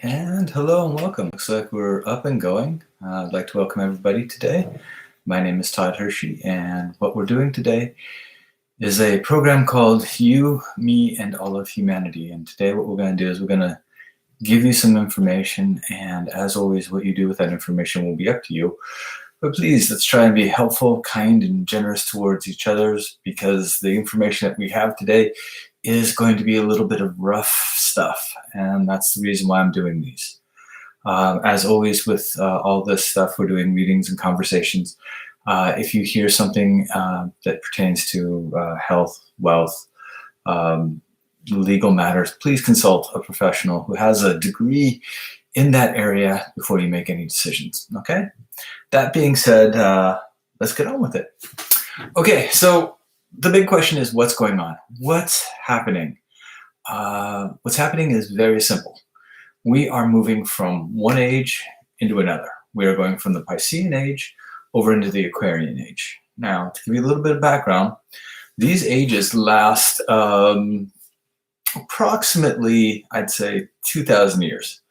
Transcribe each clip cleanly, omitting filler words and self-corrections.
And hello and welcome. Looks like we're up and going. I'd like to welcome everybody today. My name is Todd Hershey, and what we're doing today is a program called You, Me, and All of Humanity. And today what we're going to do is we're going to give you some information, and as always, what you do with that information will be up to you. But please, let's try and be helpful, kind, and generous towards each other, because the information that we have today is going to be a little bit of rough stuff, and that's the reason why I'm doing these. As always with all this stuff, we're doing readings and conversations. If you hear something that pertains to health, wealth, legal matters, please consult a professional who has a degree in that area before you make any decisions, okay? That being said, let's get on with it. Okay, so the big question is, what's going on? What's happening? What's happening is very simple. We are moving from one age into another. We are going from the Piscean age over into the Aquarian age. Now, to give you a little bit of background, these ages last approximately, I'd say, 2,000 years.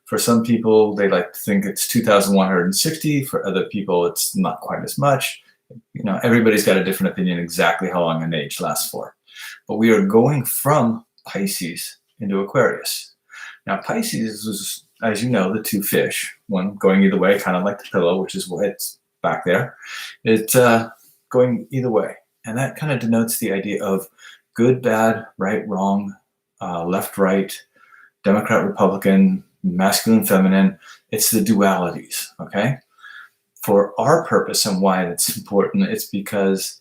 For some people, they like to think it's 2,160. For other people, it's not quite as much. You know, everybody's got a different opinion exactly how long an age lasts for. But we are going from Pisces into Aquarius. Now, Pisces is, as you know, the two fish, one going either way, kind of like the pillow, which is why it's back there. It's going either way. And that kind of denotes the idea of good, bad, right, wrong, left, right, Democrat, Republican, masculine, feminine. It's the dualities, okay? For our purpose and why it's important, it's because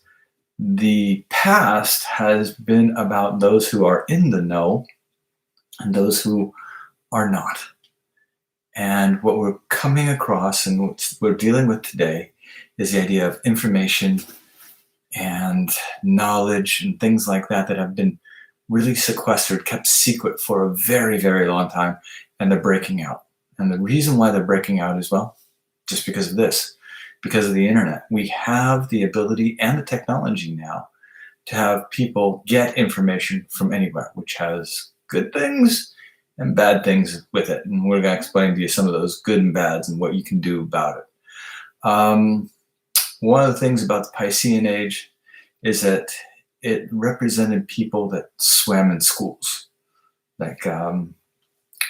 the past has been about those who are in the know and those who are not. And what we're coming across and what we're dealing with today is the idea of information and knowledge and things like that that have been really sequestered, kept secret for a very, very long time, and they're breaking out. And the reason why they're breaking out is, well, just because of this. Because of the internet. We have the ability and the technology now to have people get information from anywhere, which has good things and bad things with it. And we're going to explain to you some of those good and bads and what you can do about it. One of the things about the Piscean age is that it represented people that swam in schools. Like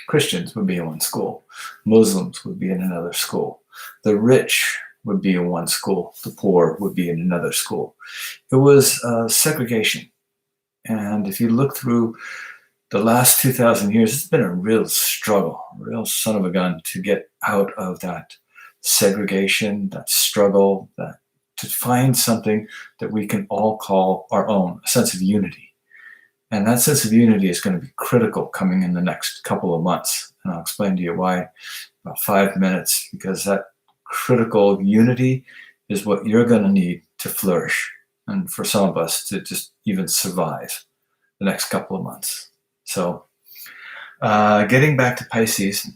Christians would be in one school. Muslims would be in another school. The rich would be in one school. The poor would be in another school. It was segregation. And if you look through the last 2,000 years, it's been a real struggle, a real son of a gun to get out of that segregation, that struggle, that to find something that we can all call our own, a sense of unity. And that sense of unity is going to be critical coming in the next couple of months. And I'll explain to you why, about 5 minutes, because that critical unity is what you're going to need to flourish, and for some of us to just even survive the next couple of months. So getting back to Pisces,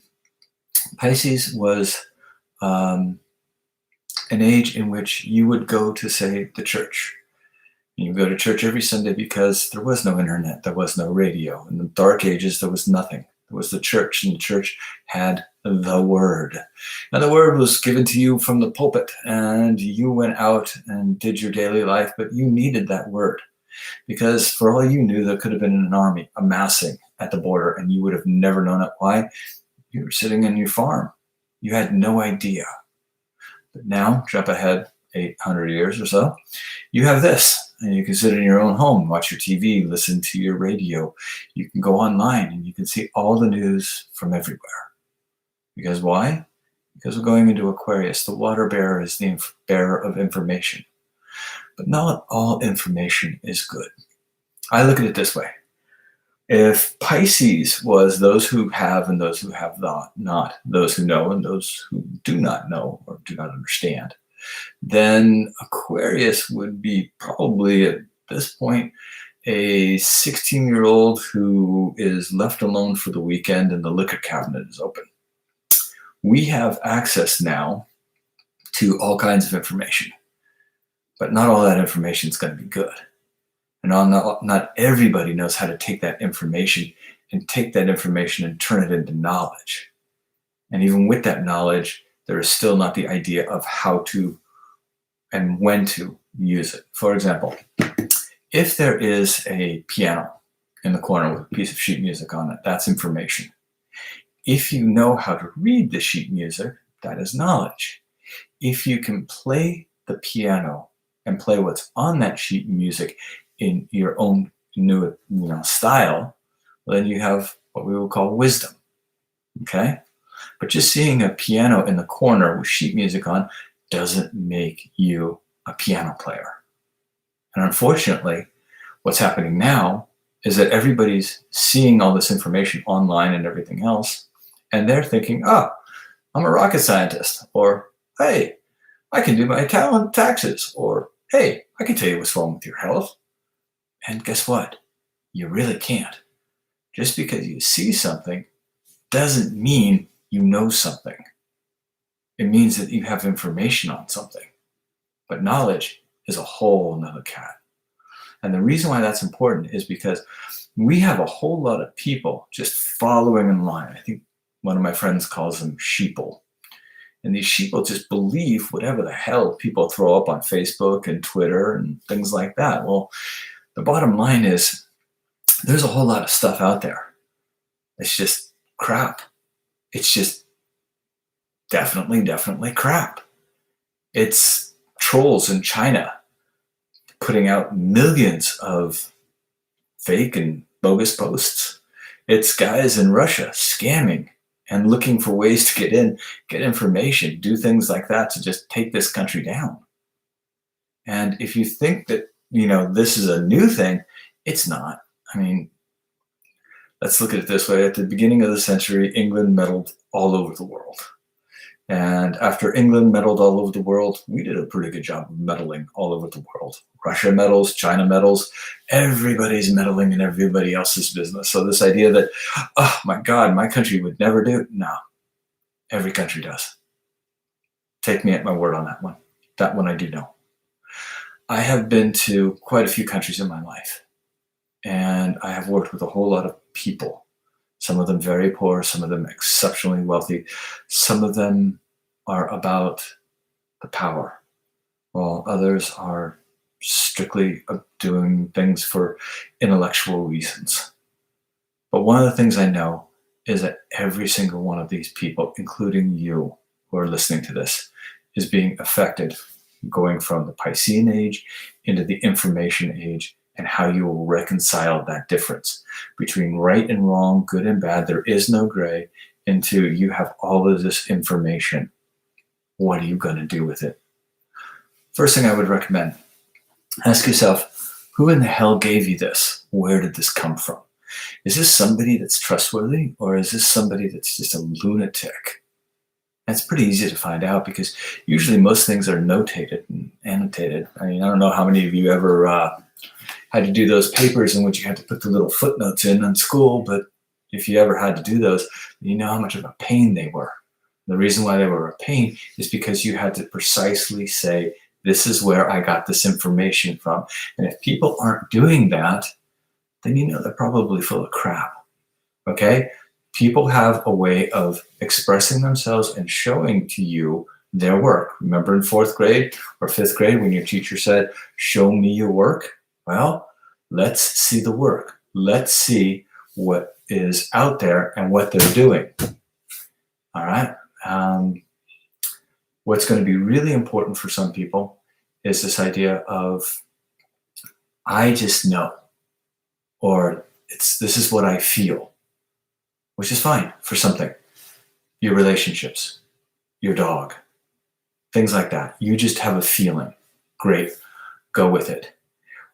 Pisces was an age in which you would go to, say, the church. You go to church every Sunday because there was no internet, there was no radio. In the dark ages, there was nothing. There was the church, and the church had the word. And the word was given to you from the pulpit, and you went out and did your daily life, but you needed that word. Because for all you knew, there could have been an army amassing at the border, and you would have never known it. Why? You were sitting in your farm. You had no idea. But now, jump ahead 800 years or so, you have this. And you can sit in your own home, watch your TV, listen to your radio. You can go online and you can see all the news from everywhere. Because why? Because we're going into Aquarius. The water bearer is the bearer of information. But not all information is good. I look at it this way. If Pisces was those who have and those who have not, those who know and those who do not know or do not understand, then Aquarius would be probably at this point a 16-year-old who is left alone for the weekend and the liquor cabinet is open. We have access now to all kinds of information, but not all that information is going to be good. And not everybody knows how to take that information and turn it into knowledge. And even with that knowledge, there is still not the idea of how to and when to use it. For example, if there is a piano in the corner with a piece of sheet music on it, that's information. If you know how to read the sheet music, that is knowledge. If you can play the piano and play what's on that sheet music in your own new style, then you have what we will call wisdom. Okay? But just seeing a piano in the corner with sheet music on doesn't make you a piano player. And unfortunately, what's happening now is that everybody's seeing all this information online and everything else, and they're thinking, oh, I'm a rocket scientist, or hey, I can do my talent taxes, or hey, I can tell you what's wrong with your health. And guess what? You really can't. Just because you see something doesn't mean you know something. It means that you have information on something. But knowledge is a whole nother cat. And the reason why that's important is because we have a whole lot of people just following in line. I think one of my friends calls them sheeple. And these sheeple just believe whatever the hell people throw up on Facebook and Twitter and things like that. Well, the bottom line is there's a whole lot of stuff out there. It's just crap. It's just definitely crap. It's trolls in China putting out millions of fake and bogus posts. It's guys in Russia scamming and looking for ways to get in, get information, do things like that to just take this country down. And if you think that, this is a new thing, it's not. I mean, let's look at it this way. At the beginning of the century, England meddled all over the world. And after England meddled all over the world, we did a pretty good job of meddling all over the world. Russia meddles, China meddles, everybody's meddling in everybody else's business. So this idea that, oh my God, my country would never do it. No, every country does. Take me at my word on that one. That one I do know. I have been to quite a few countries in my life, and I have worked with a whole lot of people. Some of them very poor, some of them exceptionally wealthy. Some of them are about the power, while others are strictly doing things for intellectual reasons. But one of the things I know is that every single one of these people, including you who are listening to this, is being affected going from the Piscean age into the information age, and how you will reconcile that difference between right and wrong, good and bad. There is no gray, into you have all of this information. What are you going to do with it? First thing I would recommend, ask yourself, who in the hell gave you this? Where did this come from? Is this somebody that's trustworthy, or is this somebody that's just a lunatic? That's pretty easy to find out, because usually most things are notated and annotated. I mean, I don't know how many of you ever had to do those papers in which you had to put the little footnotes in school, but if you ever had to do those, you know how much of a pain they were. The reason why they were a pain is because you had to precisely say, this is where I got this information from. And if people aren't doing that, then they're probably full of crap. Okay? People have a way of expressing themselves and showing to you their work. Remember in 4th grade or 5th grade when your teacher said, show me your work? Well, let's see the work. Let's see what is out there and what they're doing. All right. What's going to be really important for some people is this idea of, I just know, or this is what I feel, which is fine for something. Your relationships, your dog, things like that. You just have a feeling. Great. Go with it.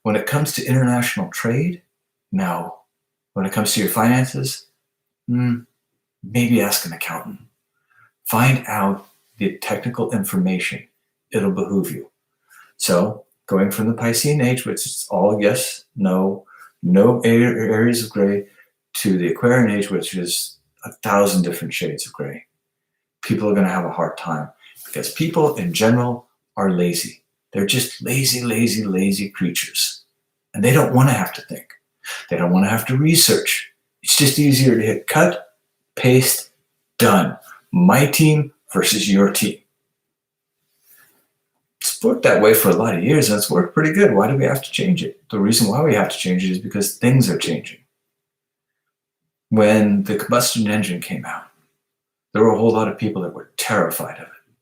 When it comes to international trade, no. When it comes to your finances, maybe ask an accountant. Find out the technical information. It'll behoove you. So going from the Piscean age, which is all yes, no areas of gray, to the Aquarian age, which is 1,000 different shades of gray. People are going to have a hard time, because people in general are lazy. They're just lazy creatures. And they don't want to have to think. They don't want to have to research. It's just easier to hit cut, paste, done. My team versus your team. It's worked that way for a lot of years, and it's worked pretty good. Why do we have to change it? The reason why we have to change it is because things are changing. When the combustion engine came out, there were a whole lot of people that were terrified of it.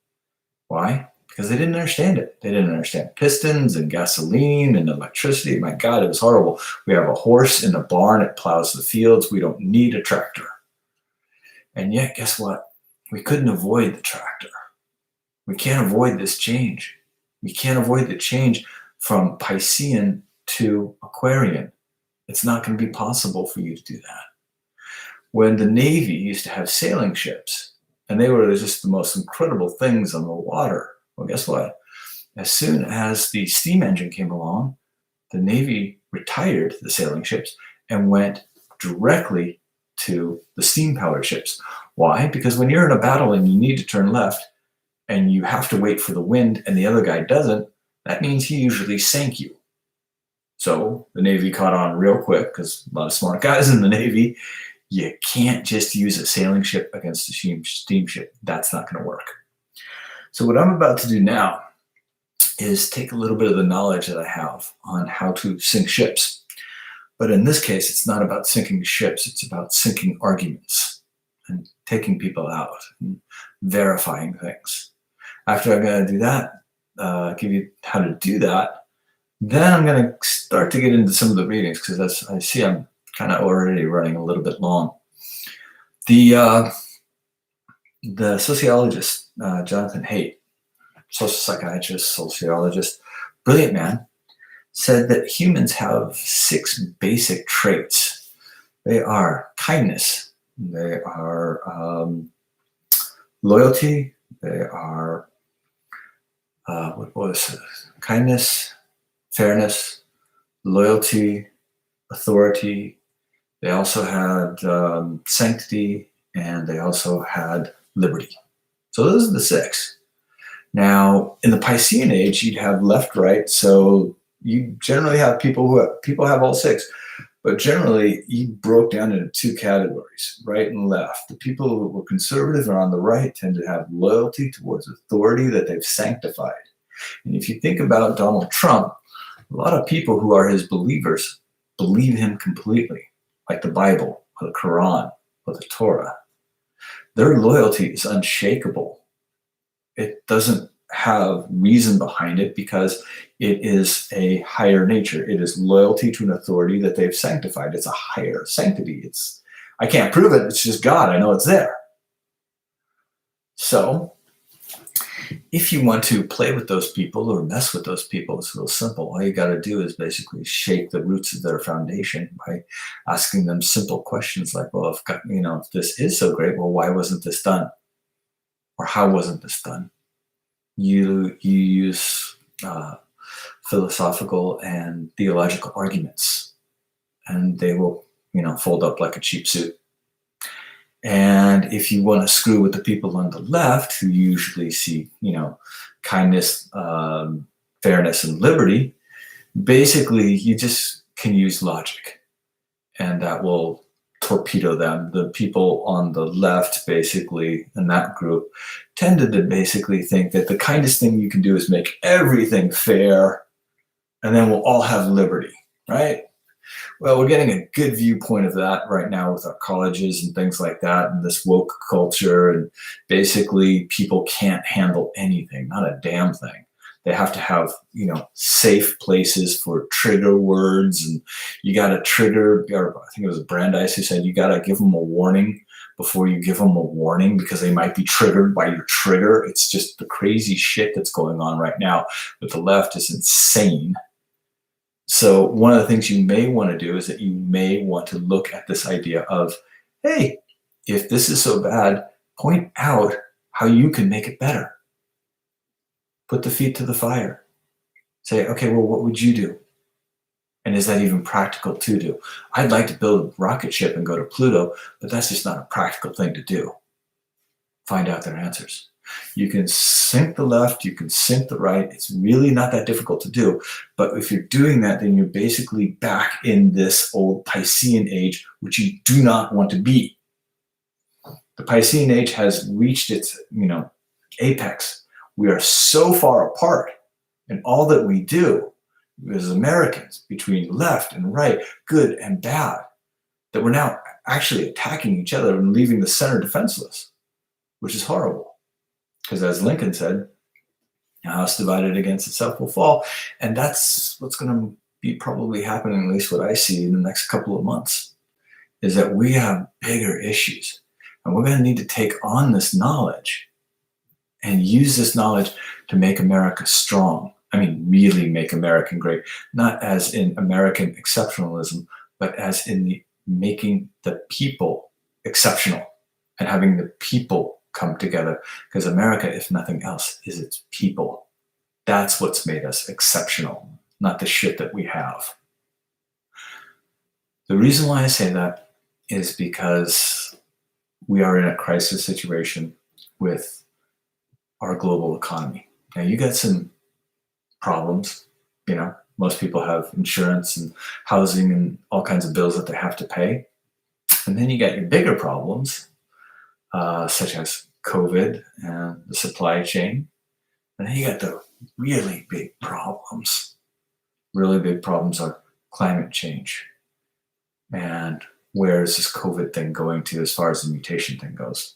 Why? Because they didn't understand it. They didn't understand pistons and gasoline and electricity. My God, it was horrible. We have a horse in the barn. It plows the fields. We don't need a tractor. And yet, guess what? We couldn't avoid the tractor. We can't avoid this change. We can't avoid the change from Piscean to Aquarian. It's not going to be possible for you to do that. When the Navy used to have sailing ships, and they were just the most incredible things on the water, well, guess what? As soon as the steam engine came along, the Navy retired the sailing ships and went directly to the steam-powered ships. Why? Because when you're in a battle and you need to turn left and you have to wait for the wind and the other guy doesn't, that means he usually sank you. So the Navy caught on real quick, because a lot of smart guys in the Navy. You can't just use a sailing ship against a steamship. That's not going to work. So what I'm about to do now is take a little bit of the knowledge that I have on how to sink ships. But in this case, it's not about sinking ships. It's about sinking arguments and taking people out and verifying things. After I'm going to do that, give you how to do that, then I'm going to start to get into some of the readings, because I see I'm kind of already running a little bit long. The sociologist, Jonathan Haidt, social psychiatrist, sociologist, brilliant man, said that humans have 6 basic traits. They are kindness, they are loyalty, they are, kindness, fairness, loyalty, authority. They also had sanctity, and they also had liberty. So those are the 6. Now, in the Piscean age, you'd have left, right. So you generally have people have all 6, but generally you broke down into 2 categories, right and left. The people who were conservative and on the right tend to have loyalty towards authority that they've sanctified. And if you think about Donald Trump, a lot of people who are his believers believe him completely, like the Bible or the Quran or the Torah. Their loyalty is unshakable. It doesn't have reason behind it, because it is a higher nature. It is loyalty to an authority that they've sanctified. It's a higher sanctity. I can't prove it. It's just God. I know it's there. So if you want to play with those people or mess with those people, it's real simple. All you got to do is basically shake the roots of their foundation by asking them simple questions like, well, if this is so great, well, why wasn't this done? Or how wasn't this done? You use philosophical and theological arguments, and they will, fold up like a cheap suit. And if you want to screw with the people on the left, who usually see, kindness, fairness, and liberty, basically you just can use logic, and that will torpedo them. The people on the left, basically, in that group, tended to basically think that the kindest thing you can do is make everything fair, and then we'll all have liberty, right? Well, we're getting a good viewpoint of that right now with our colleges and things like that, and this woke culture, and basically people can't handle anything, not a damn thing. They have to have, safe places for trigger words, and you got to trigger, or I think it was Brandeis who said, you got to give them a warning before you give them a warning, because they might be triggered by your trigger. It's just the crazy shit that's going on right now with the left is insane. So one of the things you may want to do is that you may want to look at this idea of, hey, if this is so bad, point out how you can make it better. Put the feet to the fire. Say, okay, well, what would you do? And is that even practical to do? I'd like to build a rocket ship and go to Pluto, but that's just not a practical thing to do. Find out their answers. You can sink the left, you can sink the right. It's really not that difficult to do. But if you're doing that, then you're basically back in this old Piscean age, which you do not want to be. The Piscean age has reached its, apex. We are so far apart in all that we do as Americans, between left and right, good and bad, that we're now actually attacking each other and leaving the center defenseless, which is horrible. Because as Lincoln said, a house divided against itself will fall. And that's what's going to be probably happening, at least what I see in the next couple of months, is that we have bigger issues. And we're going to need to take on this knowledge and use this knowledge to make America strong. I mean, really make America great, not as in American exceptionalism, but as in the making the people exceptional and having the people come together. Because America, if nothing else, is its people. That's what's made us exceptional, not the shit that we have. The reason why I say that is because we are in a crisis situation with our global economy. Now, you got some problems. Most people have insurance and housing and all kinds of bills that they have to pay. And then you got your bigger problems, such as COVID and the supply chain. And then you got the really big problems. Really big problems are climate change. And where is this COVID thing going to as far as the mutation thing goes?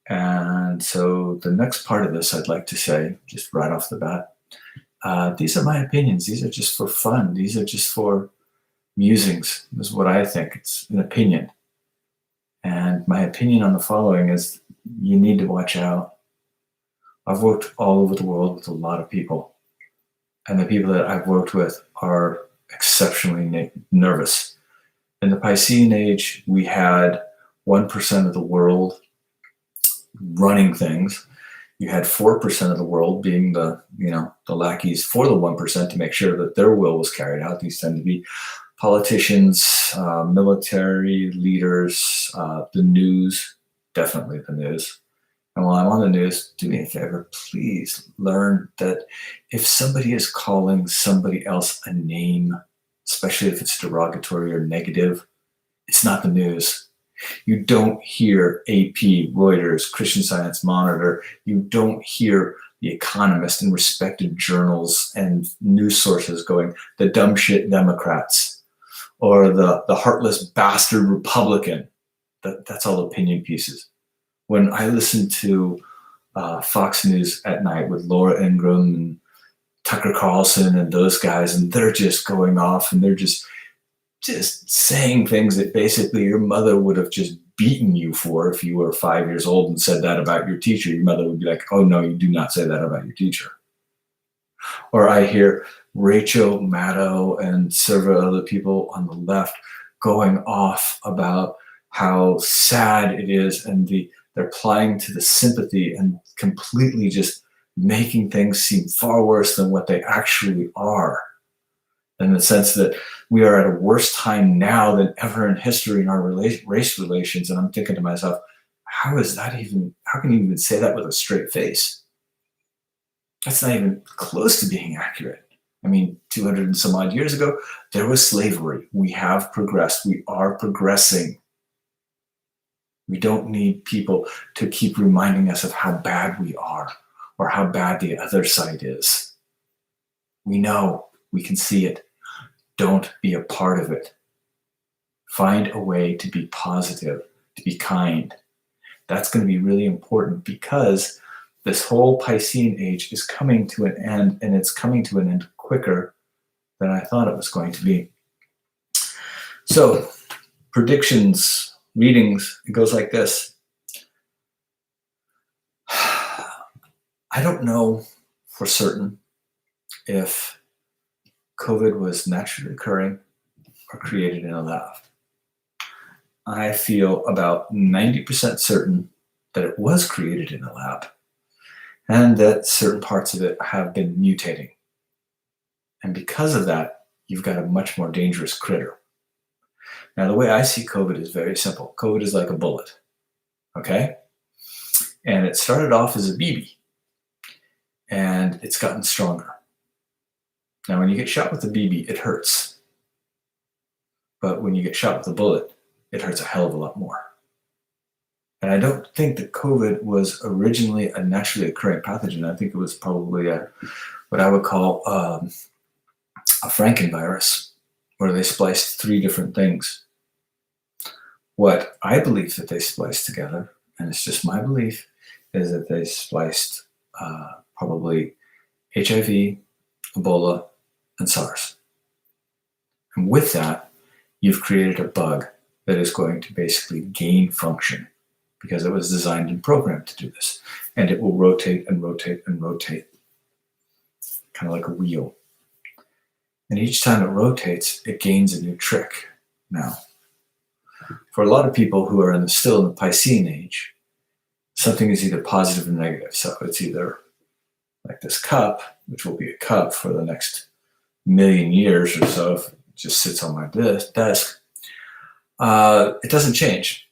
And so the next part of this, I'd like to say, just right off the bat, these are my opinions. These are just for fun. These are just for musings. This is what I think. It's an opinion. And my opinion on the following is you need to watch out. I've worked all over the world with a lot of people. And the people that I've worked with are exceptionally nervous. In the Piscean age, we had 1% of the world running things. You had 4% of the world being the lackeys for the 1% to make sure that their will was carried out. These tend to be politicians, military leaders, the news, definitely the news. And while I'm on the news, do me a favor, please learn that if somebody is calling somebody else a name, especially if it's derogatory or negative, it's not the news. You don't hear AP, Reuters, Christian Science Monitor. You don't hear The Economist and respected journals and news sources going, the dumb shit Democrats or the heartless bastard Republican. That's all opinion pieces. When I listen to Fox News at night with Laura Ingraham and Tucker Carlson and those guys, and they're just going off and they're just saying things that basically your mother would have just beaten you for if you were 5 years old and said that about your teacher. Your mother would be like, oh no, you do not say that about your teacher. Or I hear Rachel Maddow and several other people on the left going off about how sad it is, and they're applying to the sympathy and completely just making things seem far worse than what they actually are. In the sense that we are at a worse time now than ever in history in our race relations. And I'm thinking to myself, how can you even say that with a straight face? That's not even close to being accurate. I mean, 200 and some odd years ago, there was slavery. We have progressed. We are progressing. We don't need people to keep reminding us of how bad we are or how bad the other side is. We know, we can see it. Don't be a part of it. Find a way to be positive, to be kind. That's going to be really important because this whole Piscean age is coming to an end, and it's coming to an end quicker than I thought it was going to be. So, predictions, readings, it goes like this. I don't know for certain if COVID was naturally occurring or created in a lab. I feel about 90% certain that it was created in a lab and that certain parts of it have been mutating. And because of that, you've got a much more dangerous critter. Now, the way I see COVID is very simple. COVID is like a bullet, okay? And it started off as a BB, and it's gotten stronger. Now, when you get shot with a BB, it hurts. But when you get shot with a bullet, it hurts a hell of a lot more. And I don't think that COVID was originally a naturally occurring pathogen. I think it was probably what I would call a Frankenvirus, where they spliced three different things. What I believe that they spliced together, and it's just my belief, is that they spliced probably HIV, Ebola, and SARS. And with that, you've created a bug that is going to basically gain function because it was designed and programmed to do this. And it will rotate and rotate and rotate, kind of like a wheel. And each time it rotates, it gains a new trick. Now, for a lot of people who are still in the Piscean age, something is either positive or negative. So it's either like this cup, which will be a cup for the next million years or so, if it just sits on my desk. It doesn't change.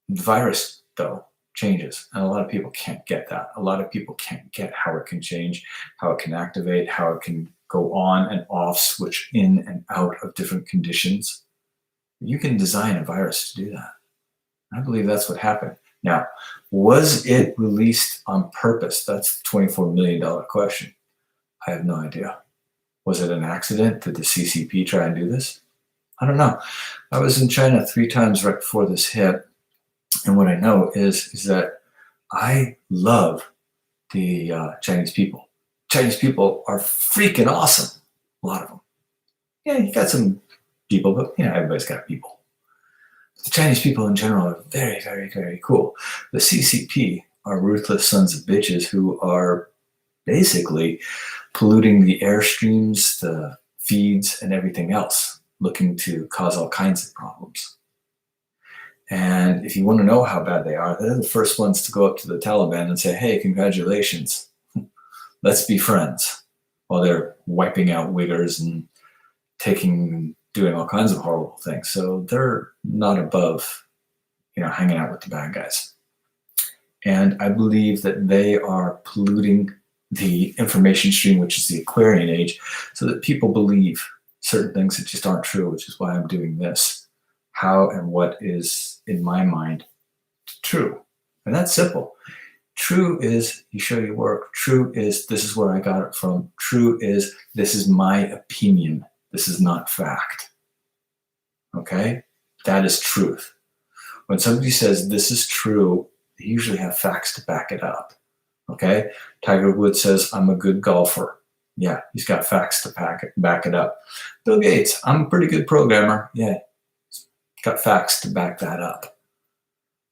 The virus, though, changes. And a lot of people can't get that. A lot of people can't get how it can change, how it can activate, how it can go on and off, switch in and out of different conditions. You can design a virus to do that. I believe that's what happened. Now, was it released on purpose? That's the $24 million question. I have no idea. Was it an accident? Did the CCP try and do this? I don't know. I was in China 3 times right before this hit. And what I know is that I love the Chinese people. Chinese people are freaking awesome. A lot of them. Yeah, you got some people, but everybody's got people. The Chinese people in general are very, very, very cool. The CCP are ruthless sons of bitches who are basically polluting the airstreams, the feeds, and everything else, looking to cause all kinds of problems. And if you want to know how bad they are, they're the first ones to go up to the Taliban and say, hey, congratulations, let's be friends, while they're wiping out Uyghurs and doing all kinds of horrible things. So they're not above, hanging out with the bad guys. And I believe that they are polluting the information stream, which is the Aquarian age, so that people believe certain things that just aren't true, which is why I'm doing this. How and what is, in my mind, true. And that's simple. True is you show your work. True is this is where I got it from. True is this is my opinion. This is not fact. Okay? That is truth. When somebody says this is true, they usually have facts to back it up. Okay? Tiger Woods says, I'm a good golfer. Yeah, he's got facts to back it up. Bill Gates, I'm a pretty good programmer. Yeah, he's got facts to back that up.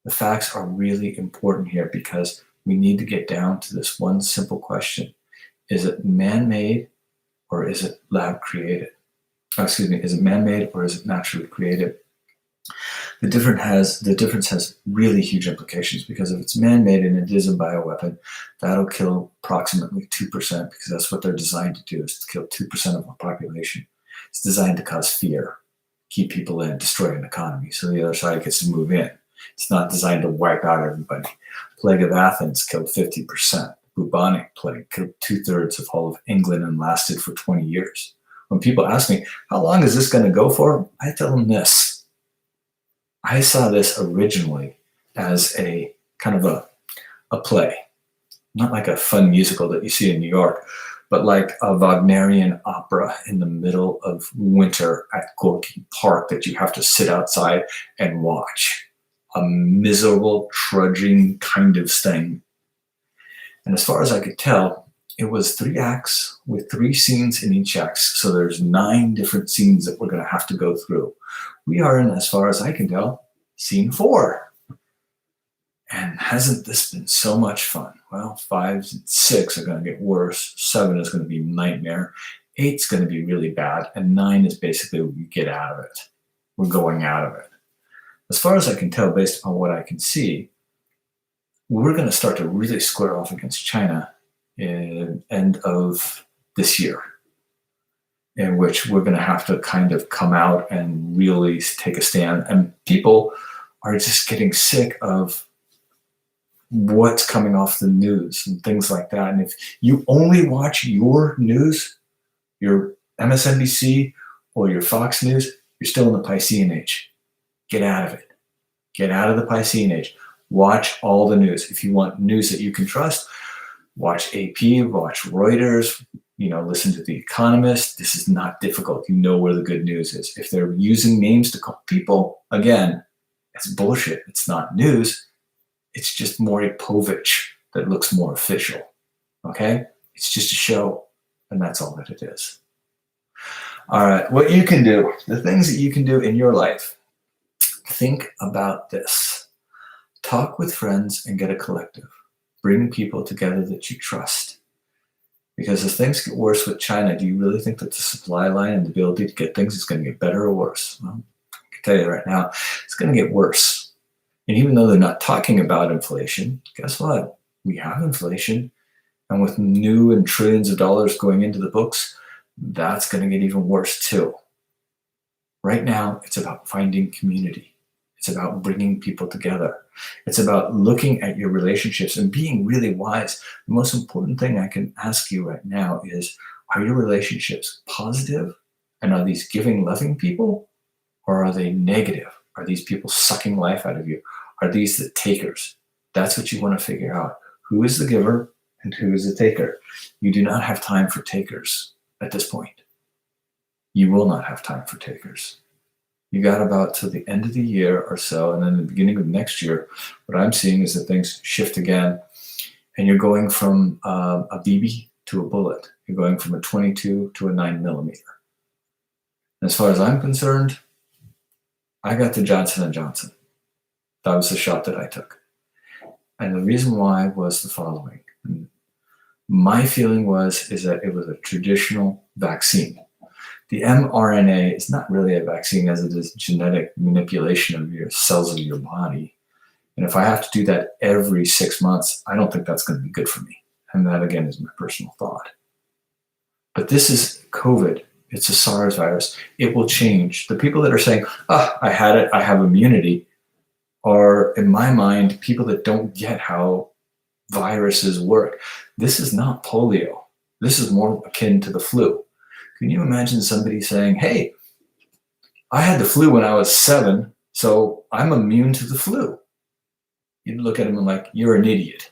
The facts are really important here because we need to get down to this one simple question. Is it man-made or is it lab created? Is it man-made or is it naturally created? The difference has really huge implications because if it's man-made and it is a bioweapon, that'll kill approximately 2% because that's what they're designed to do, is to kill 2% of our population. It's designed to cause fear, keep people in, destroy an economy, so the other side gets to move in. It's not designed to wipe out everybody. Plague of Athens killed 50%. Bubonic plague killed 2/3 of all of England and lasted for 20 years. When people ask me, how long is this going to go for? I tell them this. I saw this originally as a kind of a play, not like a fun musical that you see in New York, but like a Wagnerian opera in the middle of winter at Gorky Park that you have to sit outside and watch. A miserable, trudging kind of thing. And as far as I could tell, it was 3 acts with 3 scenes in each act. So there's 9 different scenes that we're going to have to go through. We are in, as far as I can tell, scene 4. And hasn't this been so much fun? Well, 5 and 6 are going to get worse. 7 is going to be a nightmare. 8 is going to be really bad. And 9 is basically we get out of it. We're going out of it. As far as I can tell, based on what I can see, we're going to start to really square off against China in end of this year, in which we're going to have to kind of come out and really take a stand. And people are just getting sick of what's coming off the news and things like that. And if you only watch your news, your MSNBC or your Fox News, you're still in the Piscean age. Get out of it. Get out of the Piscean age. Watch all the news. If you want news that you can trust, watch AP, watch Reuters, listen to The Economist. This is not difficult. You know where the good news is. If they're using names to call people, again, it's bullshit. It's not news. It's just Maury Povich that looks more official. Okay? It's just a show, and that's all that it is. All right, what you can do, the things that you can do in your life, think about this. Talk with friends and get a collective. Bring people together that you trust. Because as things get worse with China, do you really think that the supply line and the ability to get things is going to get better or worse? Well, I can tell you right now, it's going to get worse. And even though they're not talking about inflation, guess what? We have inflation. And with new and trillions of dollars going into the books, that's going to get even worse too. Right now, it's about finding community. It's about bringing people together. It's about looking at your relationships and being really wise. The most important thing I can ask you right now is, are your relationships positive? And are these giving, loving people? Or are they negative? Are these people sucking life out of you? Are these the takers? That's what you want to figure out. Who is the giver and who is the taker? You do not have time for takers at this point. You will not have time for takers. You got about to the end of the year or so, and then the beginning of next year, what I'm seeing is that things shift again, and you're going from a BB to a bullet. You're going from a 22 to a 9mm. As far as I'm concerned, I got the Johnson & Johnson. That was the shot that I took. And the reason why was the following. My feeling is that it was a traditional vaccine. The mRNA is not really a vaccine as it is genetic manipulation of your cells of your body. And if I have to do that every 6 months, I don't think that's going to be good for me. And that, again, is my personal thought. But this is COVID. It's a SARS virus. It will change. The people that are saying, I had it, I have immunity, are, in my mind, people that don't get how viruses work. This is not polio. This is more akin to the flu. Can you imagine somebody saying, hey, I had the flu when I was 7, so I'm immune to the flu? You'd look at them and like, you're an idiot.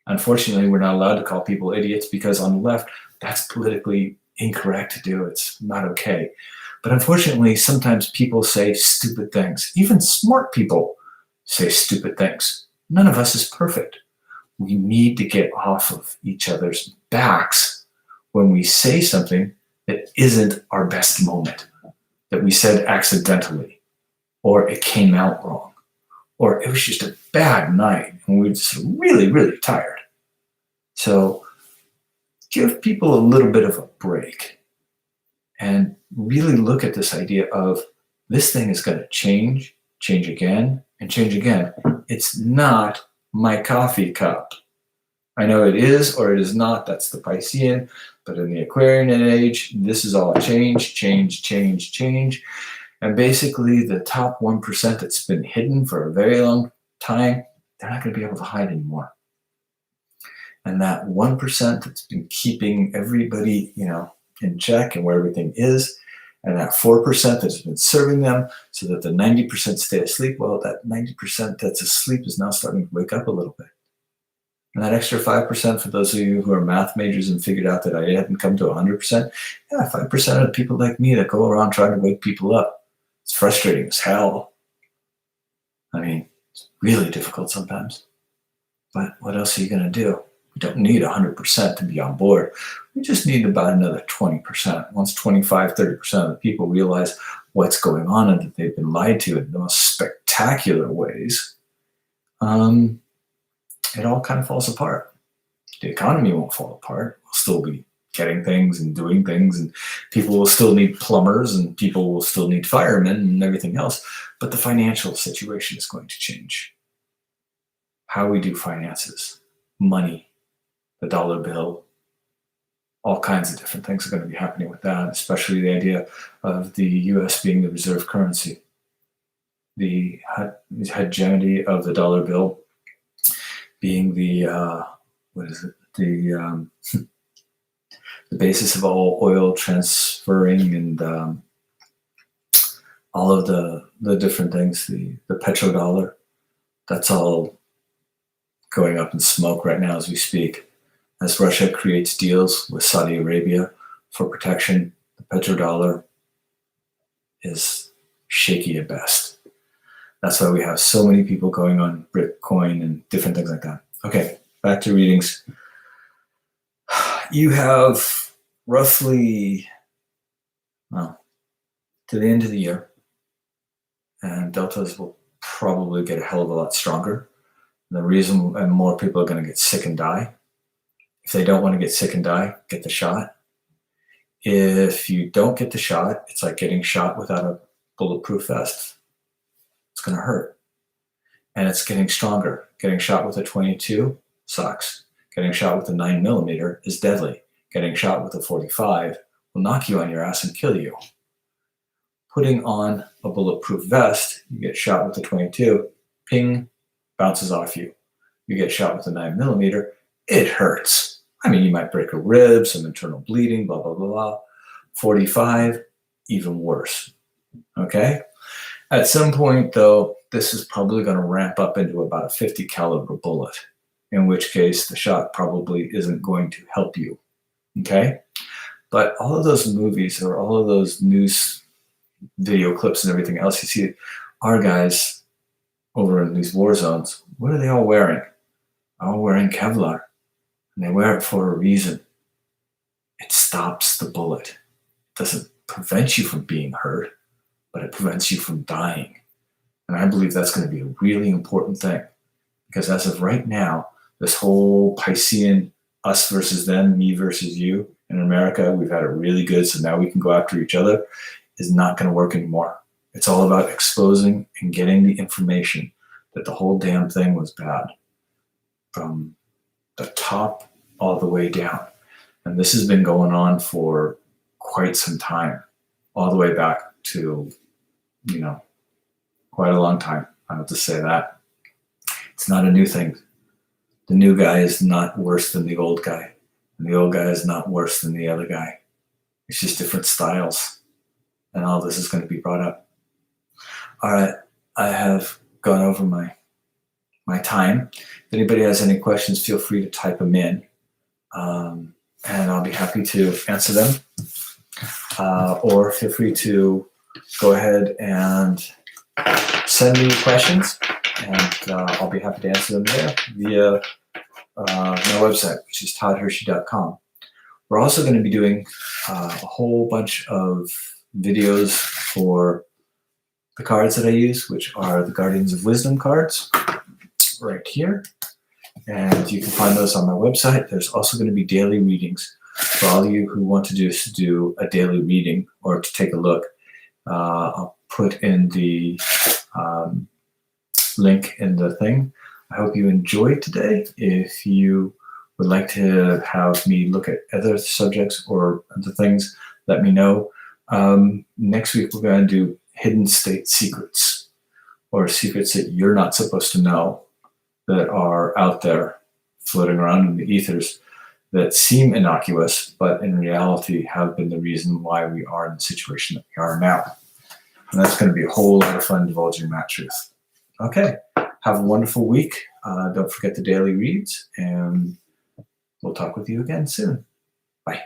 Unfortunately, we're not allowed to call people idiots because on the left, that's politically incorrect to do. It's not okay. But unfortunately, sometimes people say stupid things. Even smart people say stupid things. None of us is perfect. We need to get off of each other's backs when we say something that isn't our best moment, that we said accidentally, or it came out wrong, or it was just a bad night and we were just really, really tired. So give people a little bit of a break and really look at this idea of this thing is going to change again, and change again. It's not my coffee cup. I know it is or it is not. That's the Piscean. But in the Aquarian age, this is all change. And basically the top 1% that's been hidden for a very long time, they're not going to be able to hide anymore. And that 1% that's been keeping everybody, in check and where everything is, and that 4% that's been serving them so that the 90% stay asleep, well, that 90% that's asleep is now starting to wake up a little bit. And that extra 5%, for those of you who are math majors and figured out that I hadn't come to 100%, 5% of the people like me that go around trying to wake people up. It's frustrating as hell. I mean, it's really difficult sometimes. But what else are you going to do? We don't need 100% to be on board. We just need about another 20%. Once 25, 30% of the people realize what's going on and that they've been lied to in the most spectacular ways, it all kind of falls apart. The economy won't fall apart. We'll still be getting things and doing things, and people will still need plumbers, and people will still need firemen and everything else. But the financial situation is going to change. How we do finances, money, the dollar bill, all kinds of different things are going to be happening with that, especially the idea of the US being the reserve currency. The hegemony of the dollar bill being the the basis of all oil transferring and all of the different things, the petrodollar, that's all going up in smoke right now as we speak, as Russia creates deals with Saudi Arabia for protection. The petrodollar is shaky at best. That's why we have so many people going on Bitcoin and different things like that. Okay, back to readings. You have roughly, well, to the end of the year, and deltas will probably get a hell of a lot stronger. The reason, and more people are going to get sick and die. If they don't want to get sick and die, get the shot. If you don't get the shot, it's like getting shot without a bulletproof vest. It's going to hurt. And it's getting stronger. Getting shot with a 22 sucks. Getting shot with a 9mm is deadly. Getting shot with a 45 will knock you on your ass and kill you. Putting on a bulletproof vest, you get shot with a 22, ping, bounces off you. You get shot with a 9mm, it hurts. I mean, you might break a rib, some internal bleeding, blah, blah, blah, blah. 45, even worse. Okay? At some point, though, this is probably going to ramp up into about a 50 caliber bullet, in which case the shot probably isn't going to help you. Okay? But all of those movies or all of those news video clips and everything else you see, our guys over in these war zones, what are they all wearing? All wearing Kevlar. And they wear it for a reason. It stops the bullet. It doesn't prevent you from being hurt, but it prevents you from dying. And I believe that's going to be a really important thing. Because as of right now, this whole Piscean us versus them, me versus you, in America, we've had it really good, so now we can go after each other, is not going to work anymore. It's all about exposing and getting the information that the whole damn thing was bad. From the top all the way down. And this has been going on for quite some time, all the way back to, quite a long time. I have to say that. It's not a new thing. The new guy is not worse than the old guy. And the old guy is not worse than the other guy. It's just different styles. And all this is going to be brought up. All right. I have gone over my time. If anybody has any questions, feel free to type them in. And I'll be happy to answer them. Or feel free to go ahead and send me questions. And I'll be happy to answer them there via my website, which is toddhershey.com. We're also going to be doing a whole bunch of videos for the cards that I use, which are the Guardians of Wisdom cards right here. And you can find those on my website. There's also going to be daily readings for all of you who want to do a daily reading or to take a look. I'll put in the link in the thing. I hope you enjoyed today. If you would like to have me look at other subjects or other things, let me know. Next week, we're going to do hidden state secrets, or secrets that you're not supposed to know that are out there floating around in the ethers that seem innocuous, but in reality have been the reason why we are in the situation that we are now. And that's going to be a whole lot of fun divulging that truth. Okay, have a wonderful week. Don't forget the daily reads, and we'll talk with you again soon. Bye.